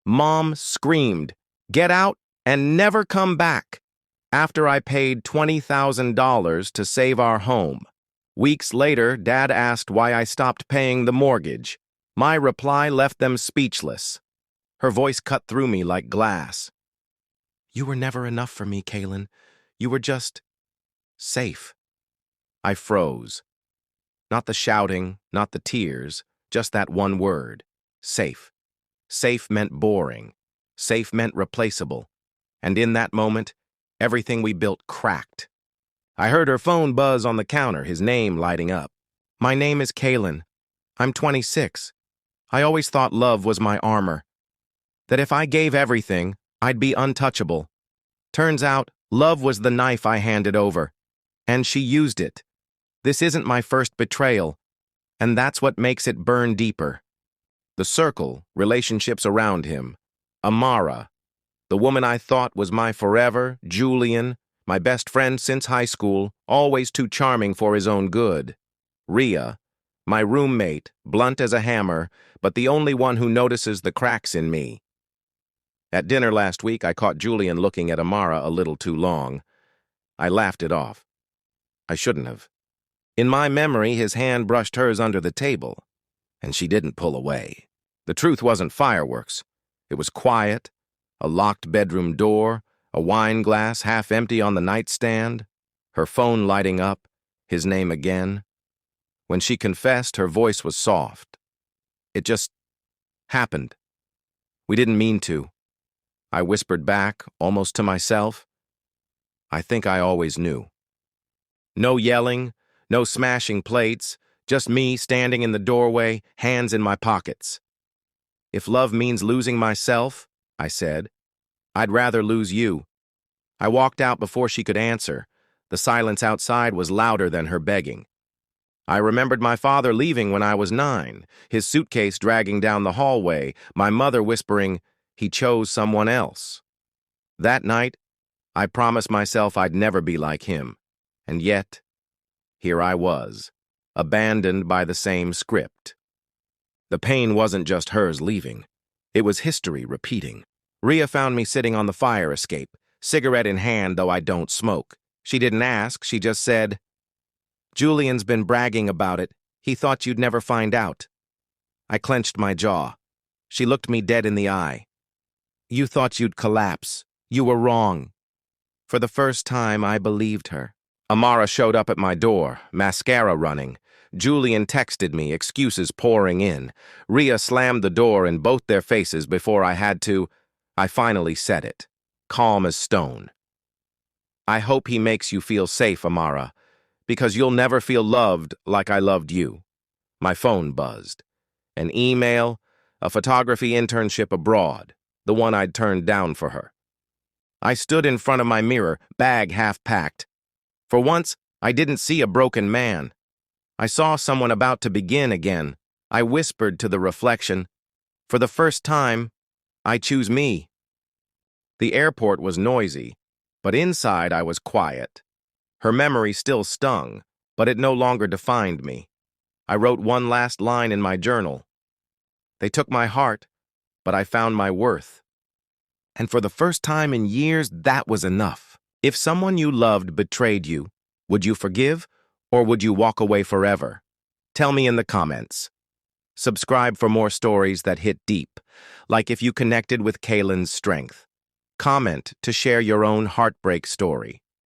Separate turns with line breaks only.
Mom screamed, "Get out and never come back," after I paid $20,000 to save our home. Weeks later, Dad asked why I stopped paying the mortgage. My reply left them speechless. Her voice cut through me like glass. "You were never enough for me, Kaylin. You were just safe." I froze. Not the shouting, not the tears, just that one word, safe. Safe meant boring. Safe meant replaceable. And in that moment, everything we built cracked. I heard her phone buzz on the counter, his name lighting up. "My name is Kaylin. I'm 26. I always thought love was my armor. That if I gave everything, I'd be untouchable. Turns out, love was the knife I handed over. And she used it. This isn't my first betrayal. And that's what makes it burn deeper." The circle, relationships around him. Amara, the woman I thought was my forever, Julian, my best friend since high school, always too charming for his own good. Rhea, my roommate, blunt as a hammer, but the only one who notices the cracks in me. At dinner last week, I caught Julian looking at Amara a little too long. I laughed it off. I shouldn't have. In my memory, his hand brushed hers under the table, and she didn't pull away. The truth wasn't fireworks. It was quiet, a locked bedroom door, a wine glass half empty on the nightstand, her phone lighting up, his name again. When she confessed, her voice was soft. It just happened. We didn't mean to. I whispered back, almost to myself. I think I always knew. No yelling, no smashing plates, just me standing in the doorway, hands in my pockets. "If love means losing myself," I said, "I'd rather lose you." I walked out before she could answer. The silence outside was louder than her begging. I remembered my father leaving when I was 9, his suitcase dragging down the hallway, my mother whispering, "He chose someone else." That night, I promised myself I'd never be like him. And yet, here I was, abandoned by the same script. The pain wasn't just hers leaving. It was history repeating. Rhea found me sitting on the fire escape, cigarette in hand, though I don't smoke. She didn't ask, she just said, "Julian's been bragging about it. He thought you'd never find out." I clenched my jaw. She looked me dead in the eye. "You thought you'd collapse. You were wrong." For the first time, I believed her. Amara showed up at my door, mascara running. Julian texted me, excuses pouring in. Rhea slammed the door in both their faces before I had to. I finally said it, calm as stone. "I hope he makes you feel safe, Amara, because you'll never feel loved like I loved you." My phone buzzed. An email, a photography internship abroad, the one I'd turned down for her. I stood in front of my mirror, bag half packed. For once, I didn't see a broken man. I saw someone about to begin again. I whispered to the reflection, "For the first time, I choose me." The airport was noisy, but inside I was quiet. Her memory still stung, but it no longer defined me. I wrote one last line in my journal. "They took my heart, but I found my worth." And for the first time in years, that was enough. If someone you loved betrayed you, would you forgive, or would you walk away forever? Tell me in the comments. Subscribe for more stories that hit deep, like if you connected with Kaylin's strength. Comment to share your own heartbreak story.